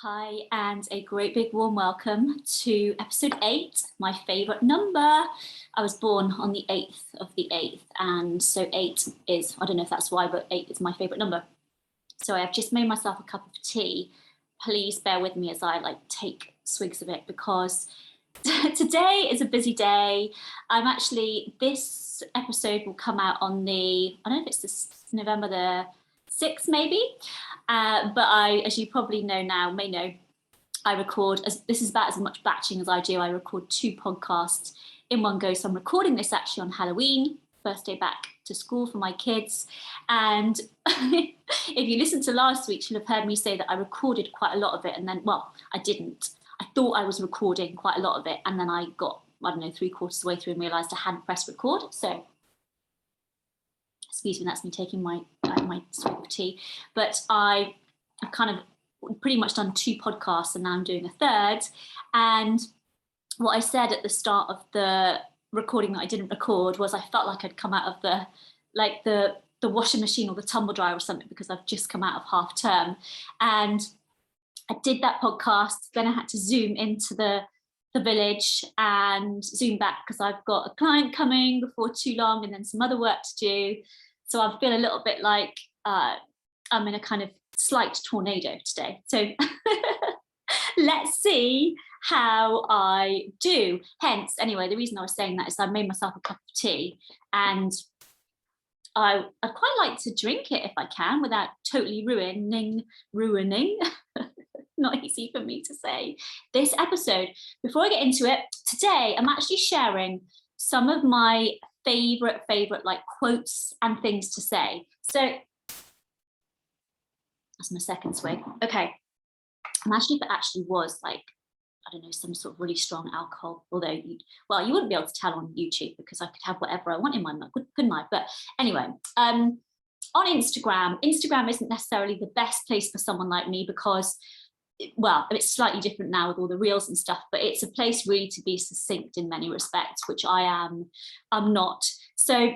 Hi, and a great big warm welcome to episode 8, my favourite number. I was born on the 8th of the 8th, and so 8 is, I don't know if that's why, but 8 is my favourite number. So I've just made myself a cup of tea. Please bear with me as I take swigs of it, because today is a busy day. This episode will come out on I don't know if it's this November the 6th maybe, but as you probably may know, I record, this is about as much batching as I do. I record 2 podcasts in one go. So I'm recording this actually on Halloween, first day back to school for my kids. And if you listened to last week, you'll have heard me say that I recorded quite a lot of it. And then, well, I didn't. I thought I was recording quite a lot of it. And then I got, 3/4 of the way through and realised I hadn't pressed record. So excuse me, that's me taking my swig of tea. But I've kind of pretty much done 2 podcasts, and now I'm doing a 3rd. And what I said at the start of the recording that I didn't record was I felt like I'd come out of the washing machine or the tumble dryer or something, because I've just come out of half term. And I did that podcast, then I had to zoom into the village and zoom back because I've got a client coming before too long and then some other work to do. So I feel a little bit like I'm in a kind of slight tornado today. So let's see how I do. Hence, anyway, the reason I was saying that is I made myself a cup of tea, and I'd quite like to drink it if I can without totally ruining not easy for me to say, this episode. Before I get into it, today I'm actually sharing some of my favorite quotes and things to say. So that's my second swig. Okay. Actually was I don't know, some sort of really strong alcohol, although you wouldn't be able to tell on YouTube because I could have whatever I want in my mug, couldn't I? But anyway, on Instagram isn't necessarily the best place for someone like me because, well, it's slightly different now with all the reels and stuff, but it's a place really to be succinct in many respects, which I'm not. So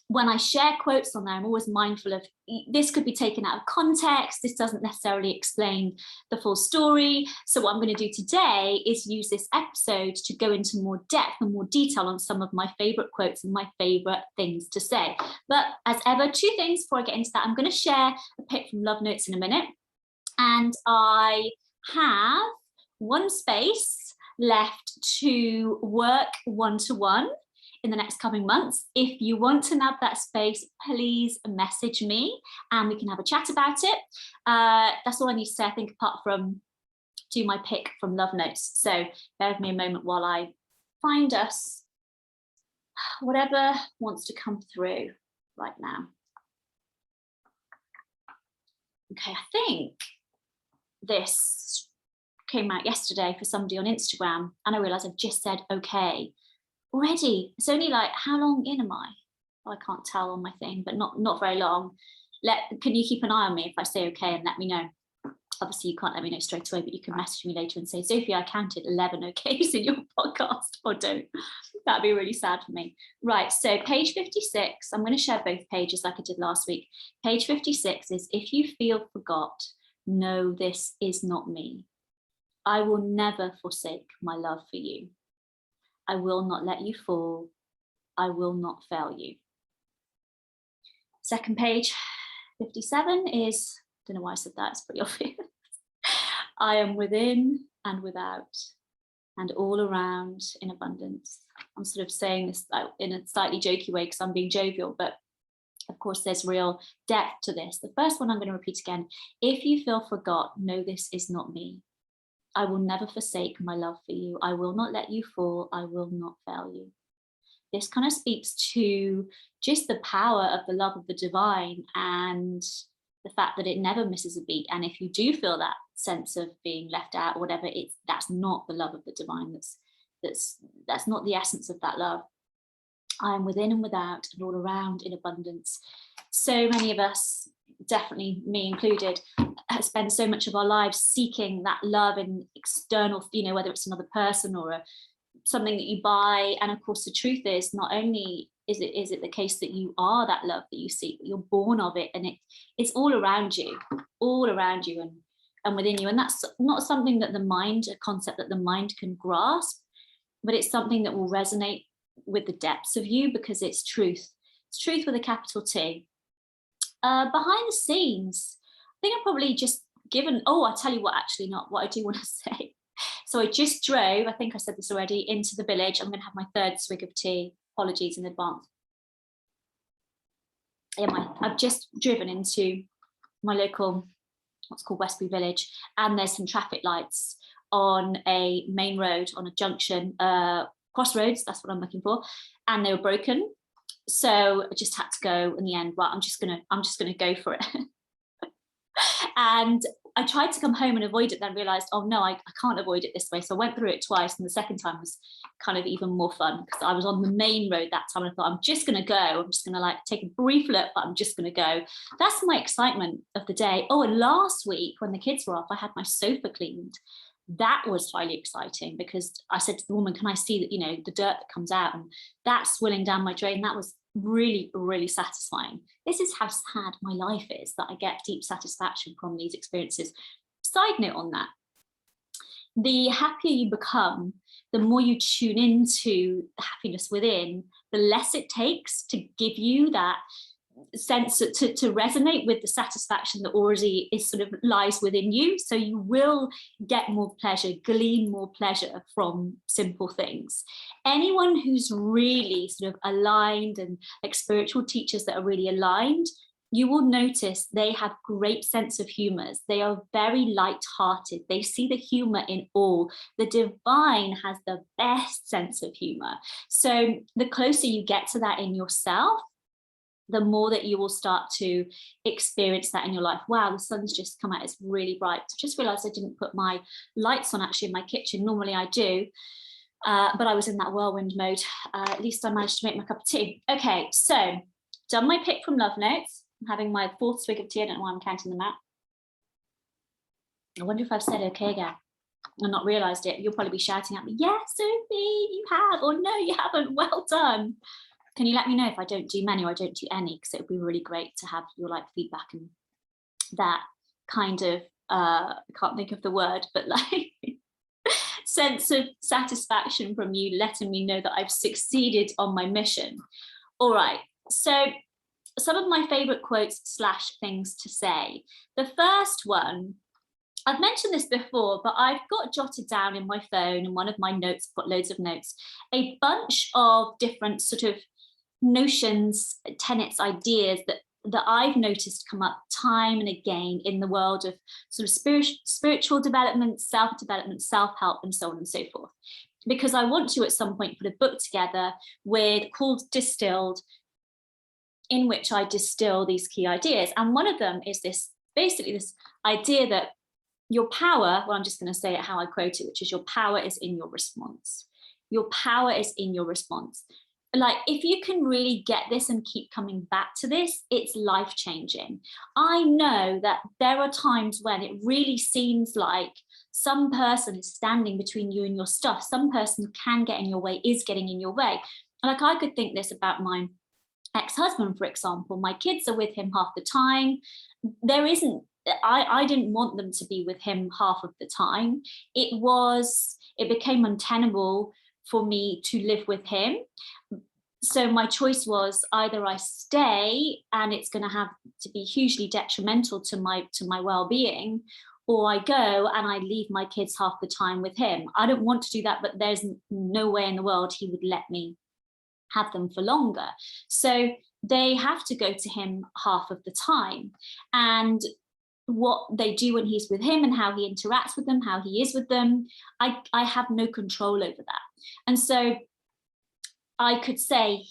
when I share quotes on there, I'm always mindful of this could be taken out of context. This doesn't necessarily explain the full story. So what I'm going to do today is use this episode to go into more depth and more detail on some of my favorite quotes and my favorite things to say. But as ever, 2 things before I get into that. I'm going to share a pic from Love Notes in a minute. And I have 1 space left to work one-to-one in the next coming months. If you want to nab that space, please message me and we can have a chat about it. That's all I need to say, I think, apart from do my pick from Love Notes. So bear with me a moment while I find us whatever wants to come through right now. Okay, I think this came out yesterday for somebody on Instagram, and I realised I've just said okay already. It's only how long in am I? Oh, I can't tell on my thing, but not very long. Can you keep an eye on me if I say okay and let me know? Obviously you can't let me know straight away, but you can message me later and say, Zofie, I counted 11 okays in your podcast, or don't. That'd be really sad for me. Right, so page 56, I'm going to share both pages like I did last week. Page 56 is, if you feel forgot, know this is not me. I will never forsake my love for you. I will not let you fall. I will not fail you. Second page, 57 is, I don't know why I said that, it's pretty obvious. I am within and without and all around in abundance. I'm sort of saying this in a slightly jokey way because I'm being jovial, but of course there's real depth to this. The first one I'm going to repeat again. If you feel forgot, know this is not me. I will never forsake my love for you. I will not let you fall. I will not fail you. This kind of speaks to just the power of the love of the divine and the fact that it never misses a beat. And if you do feel that sense of being left out or whatever, that's not the love of the divine. That's not the essence of that love. I am within and without and all around in abundance. So many of us, definitely me included, spend so much of our lives seeking that love in external, whether it's another person or something that you buy. And of course, the truth is, not only is it the case that you are that love that you seek, but you're born of it, and it's all around you. And and within you. And that's not something that a concept that the mind can grasp, but it's something that will resonate with the depths of you, because it's truth. It's truth with a capital T. Behind the scenes, I think I've probably just given, I'll tell you what, actually not what I do want to say. So I just drove, I think I said this already, into the village. I'm going to have my third swig of tea. Apologies in advance. I've just driven into my local, what's called Westbury Village, and there's some traffic lights on a main road, on a junction, crossroads, that's what I'm looking for, and they were broken. So I just had to go in the end, right, I'm just gonna go for it. And I tried to come home and avoid it, then realized, oh no, I can't avoid it this way. So I went through it twice, and the second time was kind of even more fun, because I was on the main road that time, and I thought, I'm just gonna go, I'm just gonna like take a brief look, but I'm just gonna go. That's my excitement of the day. Oh, and last week when the kids were off, I had my sofa cleaned. That was highly exciting, because I said to the woman, can I see that, you know, the dirt that comes out, and that's swilling down my drain. That was really, really satisfying. This is how sad my life is, that I get deep satisfaction from these experiences. Side note on that, the happier you become, the more you tune into the happiness within, the less it takes to give you that sense to resonate with the satisfaction that already is sort of lies within you. So you will get more pleasure, glean more pleasure from simple things. Anyone who's really sort of aligned, and like spiritual teachers that are really aligned, you will notice they have great sense of humors. They are very light-hearted. They see the humor in all. The divine has the best sense of humor. So the closer you get to that in yourself, the more that you will start to experience that in your life. Wow, the sun's just come out, it's really bright. I just realized I didn't put my lights on actually in my kitchen. Normally I do, but I was in that whirlwind mode. At least I managed to make my cup of tea. Okay, so done my pick from Love Notes. I'm having my fourth swig of tea. I don't know why I'm counting them out. I wonder if I've said okay again and not realized it. You'll probably be shouting at me, yes, Sophie, you have, or no, you haven't, well done. Can you let me know if I don't do many or I don't do any? Because it would be really great to have your like feedback and that kind of, I can't think of the word, but like sense of satisfaction from you, letting me know that I've succeeded on my mission. All right, so some of my favorite quotes / things to say. The first one, I've mentioned this before, but I've got jotted down in my phone, in one of my notes, I've got loads of notes, a bunch of different sort of notions, tenets, ideas that I've noticed come up time and again in the world of sort of spiritual development, self-development, self-help, and so on and so forth. Because I want to at some point put a book together called Distilled, in which I distill these key ideas. And one of them is basically this idea that your power, well, I'm just going to say it how I quote it, which is your power is in your response. Your power is in your response. Like, if you can really get this and keep coming back to this, it's life-changing. I know that there are times when it really seems like some person is standing between you and your stuff. Some person can get in your way, is getting in your way. Like, I could think this about my ex-husband, for example. My kids are with him half the time. I didn't want them to be with him half of the time. It became untenable for me to live with him. So my choice was either I stay and it's going to have to be hugely detrimental to my well-being, or I go and I leave my kids half the time with him. I don't want to do that, but there's no way in the world he would let me have them for longer. So they have to go to him half of the time. And what they do when he's with him and how he interacts with them, how he is with them, I have no control over that. And so I could say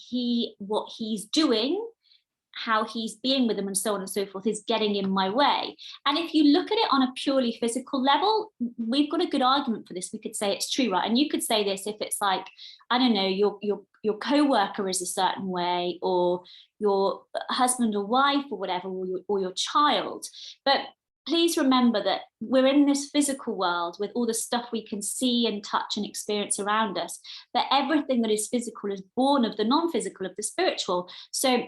what he's doing, how he's being with them and so on and so forth is getting in my way. And if you look at it on a purely physical level, we've got a good argument for this. We could say it's true, right? And you could say this if it's like, I don't know, your co-worker is a certain way, or your husband or wife or whatever, or your child. But please remember that we're in this physical world with all the stuff we can see and touch and experience around us, that everything that is physical is born of the non-physical, of the spiritual. So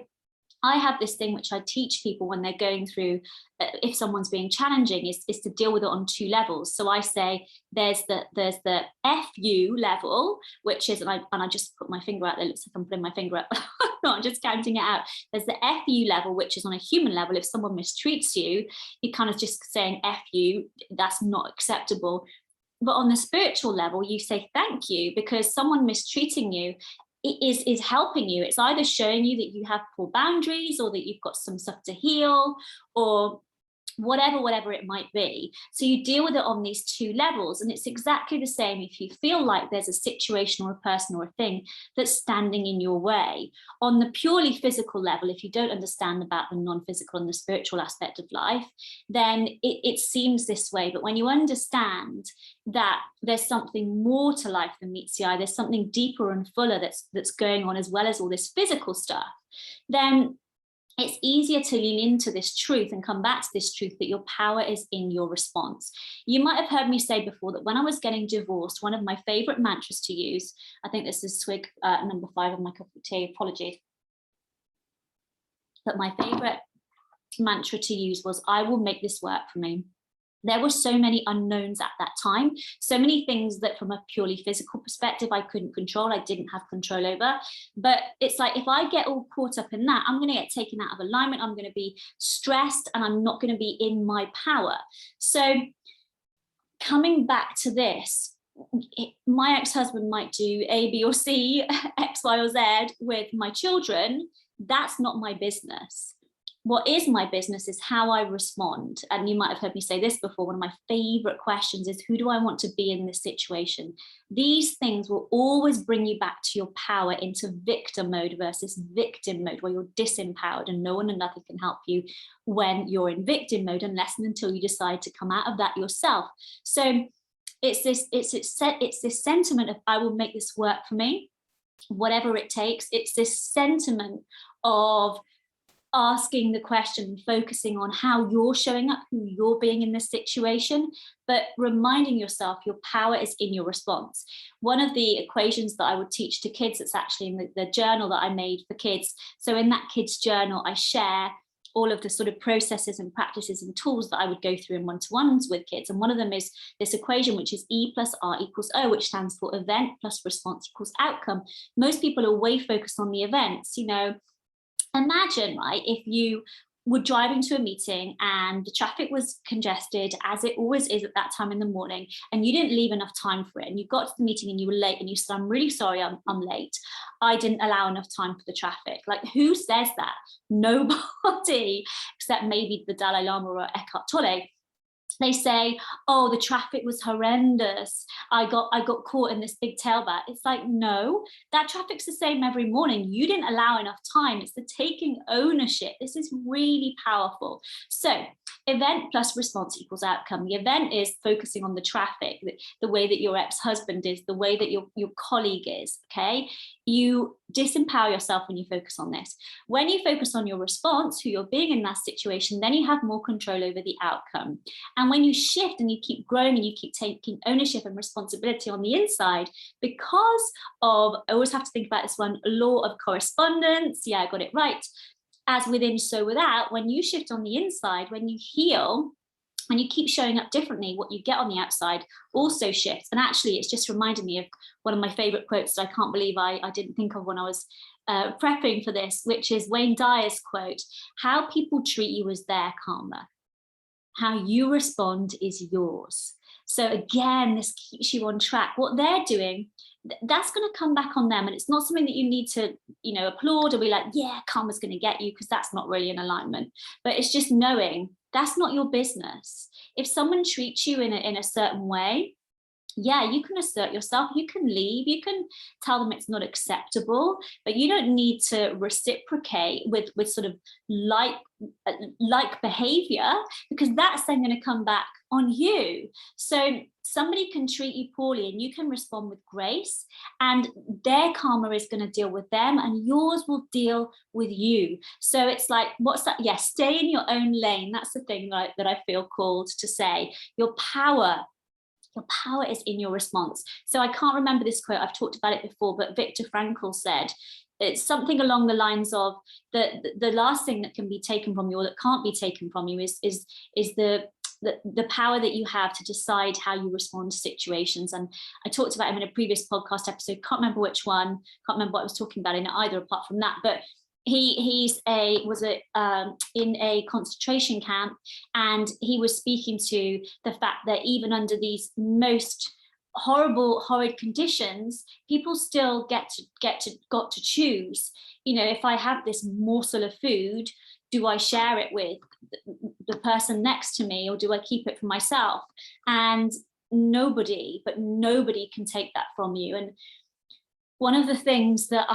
I have this thing which I teach people when they're going through, if someone's being challenging, is to deal with it on 2 levels. So I say there's the FU level, which is, and I just put my finger out there, it looks like I'm putting my finger up, I'm just counting it out. There's the FU level, which is on a human level. If someone mistreats you, you're kind of just saying FU, that's not acceptable. But on the spiritual level, you say thank you, because someone mistreating you is helping you. It's either showing you that you have poor boundaries, or that you've got some stuff to heal, or whatever it might be. So you deal with it on these 2 levels. And it's exactly the same if you feel like there's a situation or a person or a thing that's standing in your way. On the purely physical level, if you don't understand about the non-physical and the spiritual aspect of life, then it seems this way. But when you understand that there's something more to life than meets the eye, there's something deeper and fuller that's going on, as well as all this physical stuff, then it's easier to lean into this truth and come back to this truth that your power is in your response. You might have heard me say before that when I was getting divorced, one of my favorite mantras to use, I think this is swig number 5 of my cup of tea, apologies, but my favorite mantra to use was, I will make this work for me. There were so many unknowns at that time, so many things that from a purely physical perspective, I couldn't control, I didn't have control over. But it's like, if I get all caught up in that, I'm going to get taken out of alignment, I'm going to be stressed, and I'm not going to be in my power. So coming back to this, my ex-husband might do A, B, or C, X, Y, or Z with my children. That's not my business. What is my business is how I respond. And you might have heard me say this before. One of my favorite questions is, who do I want to be in this situation? These things will always bring you back to your power, into victim mode versus victim mode, where you're disempowered and no one and nothing can help you when you're in victim mode, unless and until you decide to come out of that yourself. So it's this sentiment of, I will make this work for me, whatever it takes. It's this sentiment of asking the question, focusing on how you're showing up, who you're being in this situation, but reminding yourself your power is in your response. One of the equations that I would teach to kids, it's actually in the journal that I made for kids. So in that kids journal, I share all of the sort of processes and practices and tools that I would go through in one-to-ones with kids. And one of them is this equation, which is E plus R equals O, which stands for event plus response equals outcome. Most people are way focused on the events. You know, imagine, right, if you were driving to a meeting and the traffic was congested, as it always is at that time in the morning, and you didn't leave enough time for it, and you got to the meeting and you were late, and you said, I'm really sorry, I'm late. I didn't allow enough time for the traffic. Like, who says that? Nobody, except maybe the Dalai Lama or Eckhart Tolle. They say, oh, the traffic was horrendous. I got caught in this big tailback. It's like, no, that traffic's the same every morning. You didn't allow enough time. It's the taking ownership. This is really powerful. So event plus response equals outcome. The event is focusing on the traffic, the way that your ex-husband is, the way that your colleague is, okay? You disempower yourself when you focus on this. When you focus on your response, who you're being in that situation, then you have more control over the outcome. And when you shift and you keep growing and you keep taking ownership and responsibility on the inside, because of, I always have to think about this one, law of correspondence. Yeah, I got it right. As within, so without. When you shift on the inside, when you heal, when you keep showing up differently, what you get on the outside also shifts. And actually, it's just reminded me of one of my favorite quotes that I can't believe I didn't think of when I was prepping for this, which is Wayne Dyer's quote, how people treat you is their karma. How you respond is yours. So again, this keeps you on track. What they're doing, that's going to come back on them. And it's not something that you need to, applaud or be like, yeah, karma's going to get you, because that's not really in alignment. But it's just knowing that's not your business. If someone treats you in a certain way, yeah, you can assert yourself, you can leave, you can tell them it's not acceptable, but you don't need to reciprocate with sort of like behavior, because that's then going to come back on you. So somebody can treat you poorly and you can respond with grace, and their karma is going to deal with them and yours will deal with you. So it's like, what's that? Yeah, stay in your own lane. That's the thing that I feel called to say. Your power is in your response. So I can't remember this quote, I've talked about it before, but Viktor Frankl said, it's something along the lines of the last thing that can be taken from you, or that can't be taken from you, is the power that you have to decide how you respond to situations. And I talked about him in a previous podcast episode, can't remember which one, can't remember what I was talking about in it either, apart from that, but he was in a concentration camp, and he was speaking to the fact that even under these most horrid conditions, people still got to choose. You know, if I have this morsel of food, do I share it with the person next to me, or do I keep it for myself? And nobody can take that from you. And one of the things that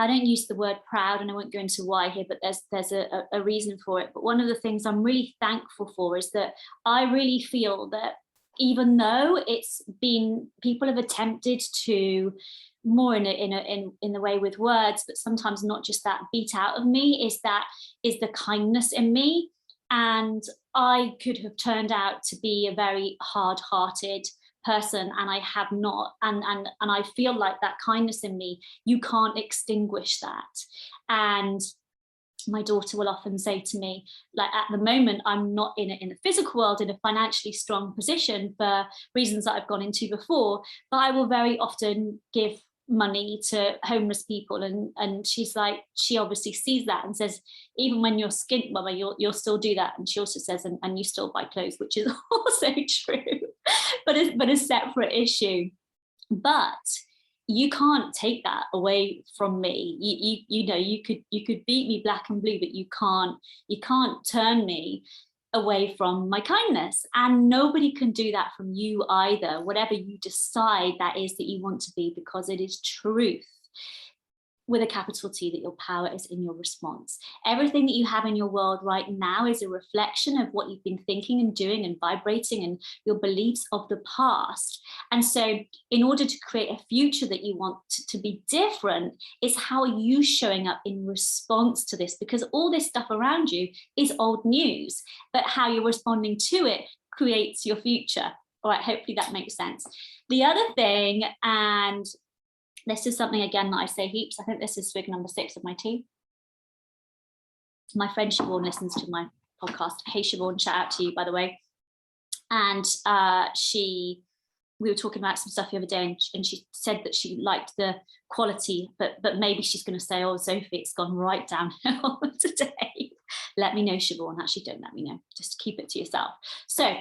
I don't use the word proud, and I won't go into why here, but there's a reason for it. But one of the things I'm really thankful for is that I really feel that even though it's been, people have attempted to, more in the way with words, but sometimes not just that, beat out of me, is the kindness in me. And I could have turned out to be a very hard-hearted person, and I have not, and I feel like that kindness in me, you can't extinguish that. And my daughter will often say to me, like, at the moment I'm not in the physical world in a financially strong position for reasons that I've gone into before, but I will very often give money to homeless people, and she's like, she obviously sees that and says, even when you're skint, mama, you'll still do that. And she also says, and you still buy clothes, which is also true, but a separate issue. But you can't take that away from me. You know, you could beat me black and blue, but you can't turn me away from my kindness. And nobody can do that from you either, whatever you decide that is that you want to be, because it is truth, with a capital T, that your power is in your response. Everything that you have in your world right now is a reflection of what you've been thinking and doing and vibrating, and your beliefs of the past. And so in order to create a future that you want to be different, is how are you showing up in response to this? Because all this stuff around you is old news, but how you're responding to it creates your future. All right, hopefully that makes sense. The other thing, and this is something, again, that I say heaps. I think this is swig number 6 of my tea. My friend Siobhan listens to my podcast. Hey, Siobhan, shout out to you, by the way. And we were talking about some stuff the other day, and she said that she liked the quality, but maybe she's going to say, oh, Zofie, it's gone right downhill today. Let me know, Siobhan. Actually, don't let me know. Just keep it to yourself. So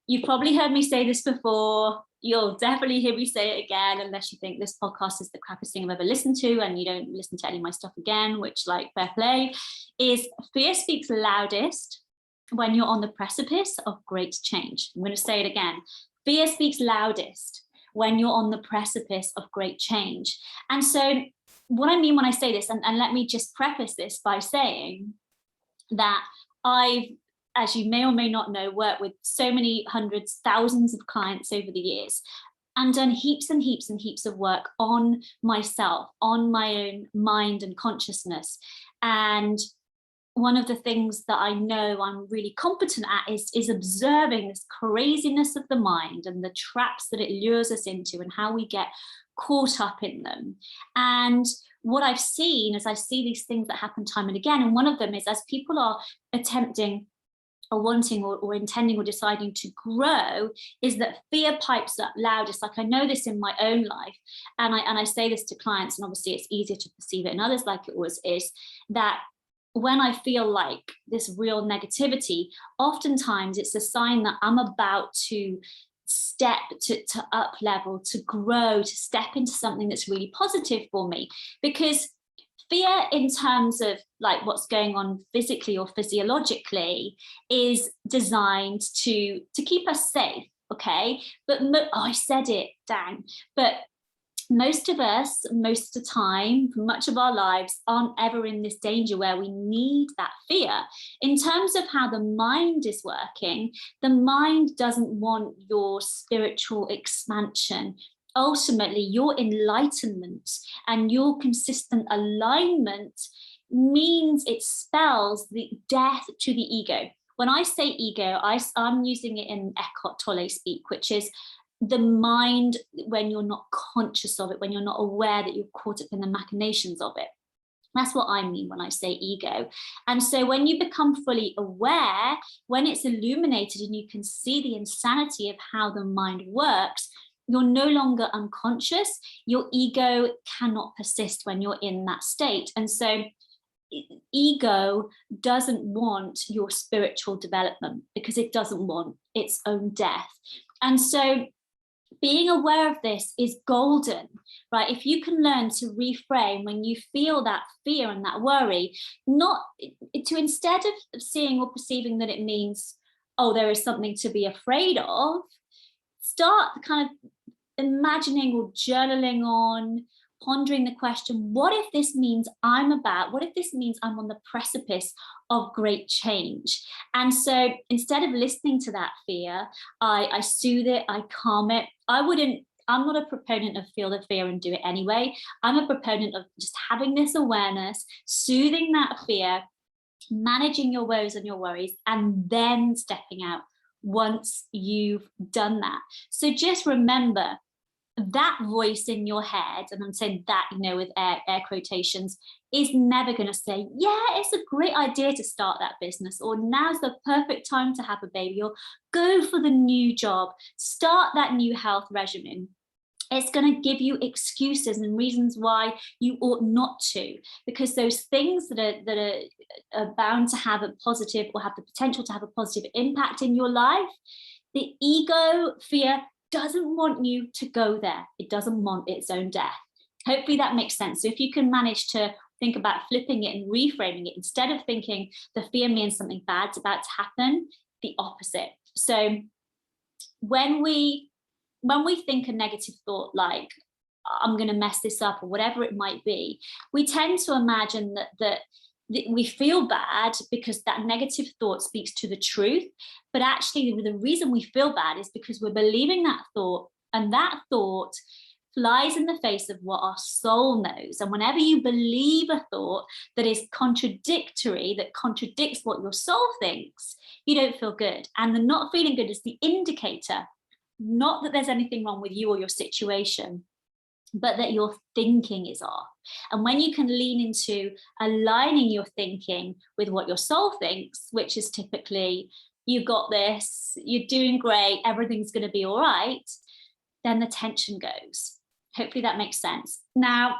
you've probably heard me say this before. You'll definitely hear me say it again, unless you think this podcast is the crappiest thing I've ever listened to and you don't listen to any of my stuff again, which, like, fair play, is fear speaks loudest when you're on the precipice of great change. I'm going to say it again. Fear speaks loudest when you're on the precipice of great change. And so what I mean when I say this, and let me just preface this by saying that I've, as you may or may not know, worked with so many hundreds, thousands of clients over the years, and done heaps and heaps and heaps of work on myself, on my own mind and consciousness. And one of the things that I know I'm really competent at is observing this craziness of the mind and the traps that it lures us into, and how we get caught up in them. And what I've seen is, I see these things that happen time and again. And one of them is, as people are attempting or wanting or intending or deciding to grow, is that fear pipes up loudest. Like, I know this in my own life, and I say this to clients, and obviously it's easier to perceive it in others like it was, is that when I feel like this real negativity, oftentimes it's a sign that I'm about to step to up level, to grow, to step into something that's really positive for me. Because fear, in terms of like what's going on physically or physiologically, is designed to keep us safe, okay? But I said it, dang. But most of us, most of the time, for much of our lives, aren't ever in this danger where we need that fear. In terms of how the mind is working, the mind doesn't want your spiritual expansion. Ultimately, your enlightenment and your consistent alignment means, it spells the death to the ego. When I say ego, I'm using it in Eckhart Tolle speak, which is the mind, when you're not conscious of it, when you're not aware that you're caught up in the machinations of it. That's what I mean when I say ego. And so when you become fully aware, when it's illuminated and you can see the insanity of how the mind works, you're no longer unconscious. Your ego cannot persist when you're in that state. And so ego doesn't want your spiritual development, because it doesn't want its own death. And so being aware of this is golden, right? If you can learn to reframe when you feel that fear and that worry, not to, instead of seeing or perceiving that it means, oh, there is something to be afraid of, start kind of imagining or journaling on, pondering the question, what if this means what if this means I'm on the precipice of great change? And so instead of listening to that fear, I soothe it, I calm it. I'm not a proponent of feel the fear and do it anyway. I'm a proponent of just having this awareness, soothing that fear, managing your woes and your worries, and then stepping out once you've done that. So just remember, that voice in your head, and I'm saying that, with air quotations, is never going to say, yeah, it's a great idea to start that business, or now's the perfect time to have a baby, or go for the new job, start that new health regimen. It's going to give you excuses and reasons why you ought not to, because those things that are bound to have a positive, or have the potential to have a positive impact in your life, the ego, fear, doesn't want you to go there. It doesn't want its own death. Hopefully that makes sense. So if you can manage to think about flipping it and reframing it, instead of thinking the fear means something bad's about to happen, the opposite. So when we think a negative thought like, I'm going to mess this up, or whatever it might be, we tend to imagine that we feel bad because that negative thought speaks to the truth. But actually, the reason we feel bad is because we're believing that thought, and that thought flies in the face of what our soul knows. And whenever you believe a thought that is contradictory, that contradicts what your soul thinks, you don't feel good. And the not feeling good is the indicator, not that there's anything wrong with you or your situation, but that your thinking is off. And when you can lean into aligning your thinking with what your soul thinks, which is typically, you got this, you're doing great, everything's going to be all right, then the tension goes. Hopefully that makes sense. Now,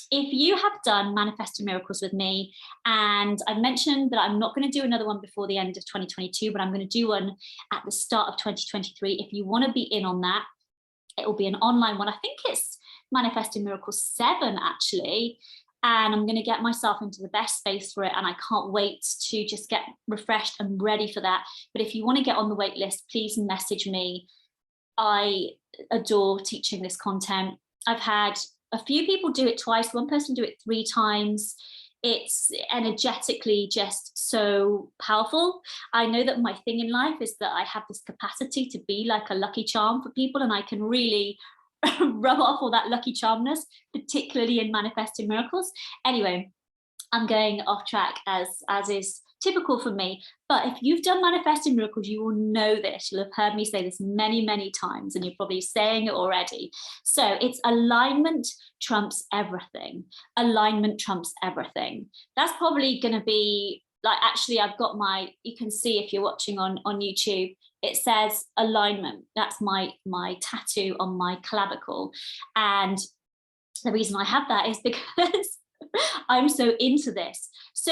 if you have done Manifesting Miracles with me, and I've mentioned that I'm not going to do another one before the end of 2022, but I'm going to do one at the start of 2023. If you want to be in on that, it will be an online one. I think it's Manifesting Miracles 7 actually, and I'm going to get myself into the best space for it, and I can't wait to just get refreshed and ready for that. But if you want to get on the wait list, please message me. I adore teaching this content. I've had a few people do it twice, one person do it 3 times. It's energetically just so powerful. I know that my thing in life is that I have this capacity to be like a lucky charm for people, and I can really rub off all that lucky charmness, particularly in Manifesting Miracles. Anyway, I'm going off track as is typical for me. But if you've done Manifesting Miracles, you will know this. You'll have heard me say this many, many times, and you're probably saying it already. So it's alignment trumps everything. Alignment trumps everything. That's probably going to be like, actually, I've got you can see if you're watching on YouTube, it says alignment. That's my tattoo on my clavicle. And the reason I have that is because I'm so into this. So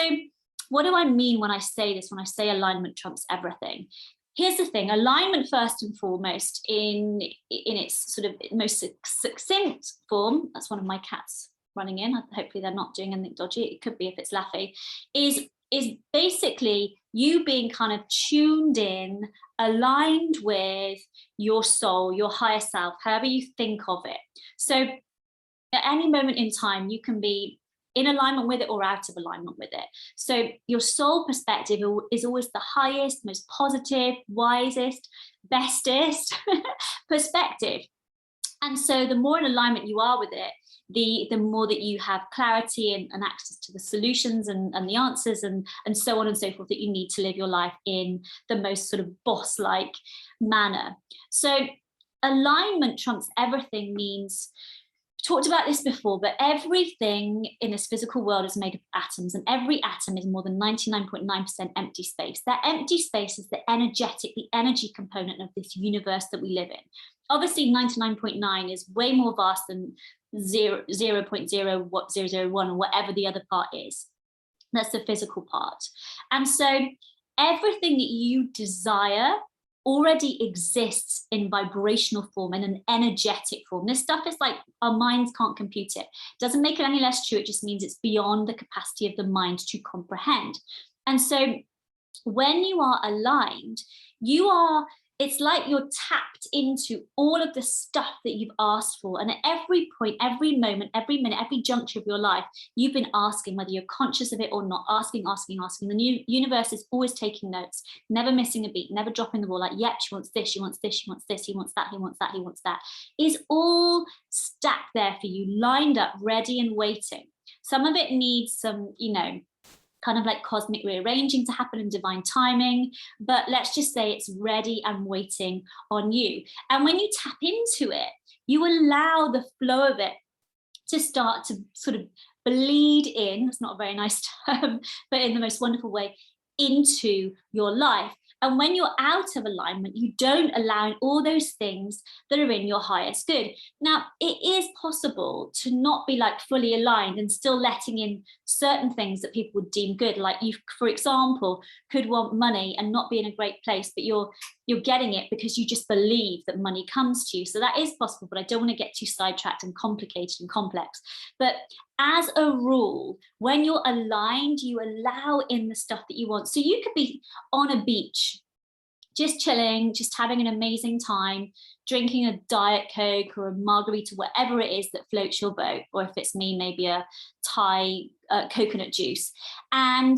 what do I mean when I say this, when I say alignment trumps everything? Here's the thing, alignment first and foremost in its sort of most succinct form, that's one of my cats running in, hopefully they're not doing anything dodgy, it could be if it's Laffy, is basically you being kind of tuned in, aligned with your soul, your higher self, however you think of it. So at any moment in time, you can be in alignment with it or out of alignment with it. So your soul perspective is always the highest, most positive, wisest, bestest perspective. And so the more in alignment you are with it, the more that you have clarity and access to the solutions and the answers and so on and so forth that you need to live your life in the most sort of boss-like manner. So alignment trumps everything means, talked about this before, but everything in this physical world is made of atoms, and every atom is more than 99.9% empty space. That empty space is the energy component of this universe that we live in. Obviously 99.9 is way more vast than 0.001 or whatever the other part is. That's the physical part. And so everything that you desire already exists in vibrational form, in an energetic form. This stuff is like, our minds can't compute it. Doesn't make it any less true. It just means it's beyond the capacity of the mind to comprehend. And so when you are aligned, it's like you're tapped into all of the stuff that you've asked for. And at every point, every moment, every minute, every juncture of your life, you've been asking, whether you're conscious of it or not, asking. The universe is always taking notes, never missing a beat, never dropping the ball. Like, yep, she wants this, she wants this, she wants this, he wants that, he wants that, he wants that. Is all stacked there for you, lined up, ready and waiting. Some of it needs some, kind of like cosmic rearranging to happen in divine timing, but let's just say it's ready and waiting on you. And when you tap into it, you allow the flow of it to start to sort of bleed in, it's not a very nice term, but in the most wonderful way, into your life. And when you're out of alignment, you don't allow all those things that are in your highest good. Now, it is possible to not be like fully aligned and still letting in certain things that people would deem good. Like you, for example, could want money and not be in a great place, but you're getting it because you just believe that money comes to you. So that is possible, but I don't want to get too sidetracked and complicated and complex. But as a rule, when you're aligned, you allow in the stuff that you want. So you could be on a beach, just chilling, just having an amazing time, drinking a Diet Coke or a margarita, whatever it is that floats your boat, or if it's me, maybe a Thai coconut juice, and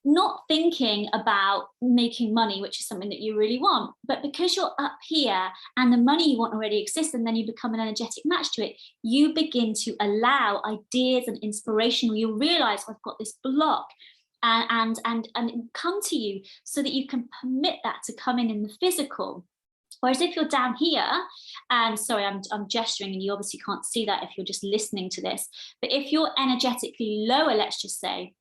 not thinking about making money, which is something that you really want. But because you're up here and the money you want already exists, and then you become an energetic match to it, you begin to allow ideas and inspiration. You'll realize, I've got this block, and it will come to you, so that you can permit that to come in the physical. Whereas if you're down here, and sorry, I'm gesturing and you obviously can't see that if you're just listening to this, but if you're energetically lower, let's just say,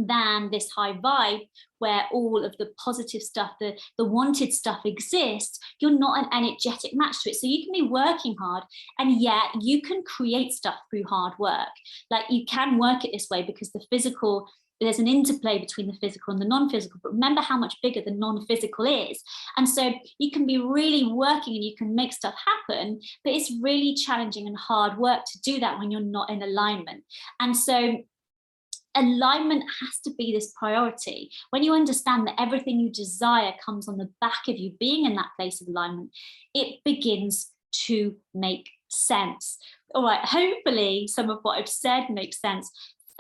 than this high vibe where all of the positive stuff, the wanted stuff exists, you're not an energetic match to it. So you can be working hard, and yet you can create stuff through hard work. Like, you can work it this way because the physical, there's an interplay between the physical and the non-physical, but remember how much bigger the non-physical is. And so you can be really working and you can make stuff happen, but it's really challenging and hard work to do that when you're not in alignment. And so alignment has to be this priority. When you understand that everything you desire comes on the back of you being in that place of alignment, it begins to make sense. All right, hopefully some of what I've said makes sense.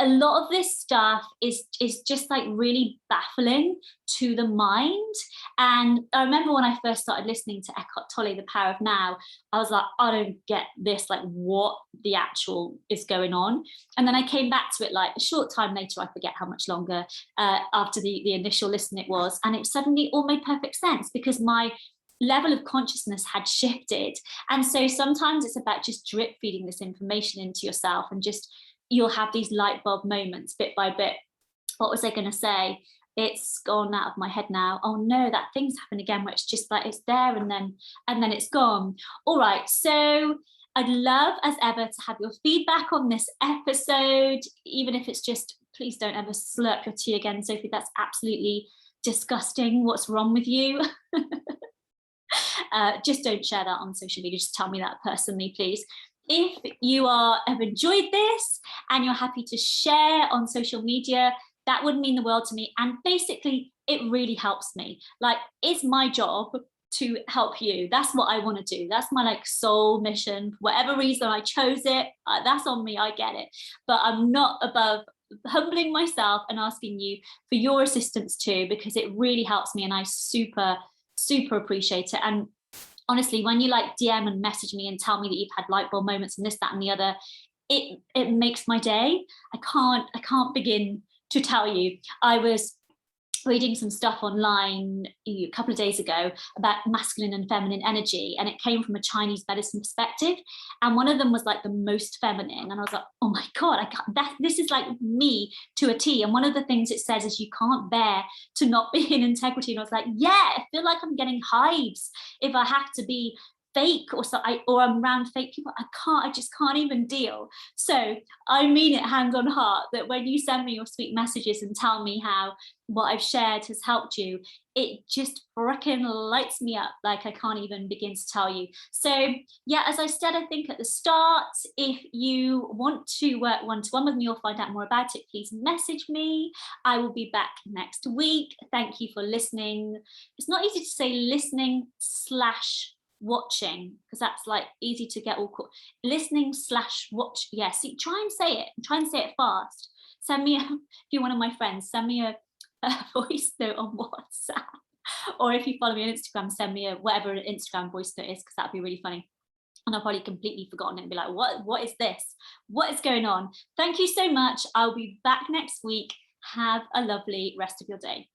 A lot of this stuff is just like really baffling to the mind. And I remember when I first started listening to Eckhart Tolle, The Power of Now, I was like, I don't get this, like what the actual is going on. And then I came back to it like a short time later, I forget how much longer after the initial listen it was. And it suddenly all made perfect sense because my level of consciousness had shifted. And so sometimes it's about just drip feeding this information into yourself, and just you'll have these light bulb moments bit by bit. What was I going to say? It's gone out of my head now. Oh no, that thing's happened again, where it's just like it's there and then it's gone. All right, so I'd love as ever to have your feedback on this episode, even if it's just, please don't ever slurp your tea again, Sophie. That's absolutely disgusting. What's wrong with you? Just don't share that on social media. Just tell me that personally, please. If you have enjoyed this and you're happy to share on social media, that would mean the world to me. And basically, it really helps me. Like, it's my job to help you. That's what I want to do. That's my like soul mission. For whatever reason I chose it, that's on me. I get it. But I'm not above humbling myself and asking you for your assistance too, because it really helps me and I super appreciate it. And honestly, when you like DM and message me and tell me that you've had light bulb moments and this, that, and the other, it makes my day. I can't begin to tell you. I was reading some stuff online a couple of days ago about masculine and feminine energy, and it came from a Chinese medicine perspective, and one of them was like the most feminine, and I was like, oh my god, I can't, this is like me to a T. And one of the things it says is you can't bear to not be in integrity, and I was like, yeah, I feel like I'm getting hives if I have to be fake, or I'm around fake people. I just can't even deal. So I mean it hand on heart that when you send me your sweet messages and tell me how what I've shared has helped you, it just freaking lights me up like I can't even begin to tell you. So yeah, as I said, I think at the start, if you want to work one-to-one with me or find out more about it, please message me. I will be back next week. Thank you for listening. It's not easy to say listening / watching, because that's like easy to get all caught. Listening / watch. Yeah, see, try and say it fast. Send me if you're one of my friends, send me a voice note on WhatsApp, or if you follow me on Instagram, send me a whatever Instagram voice note is, because that'd be really funny. And I've probably completely forgotten it and be like, what is this? What is going on? Thank you so much. I'll be back next week. Have a lovely rest of your day.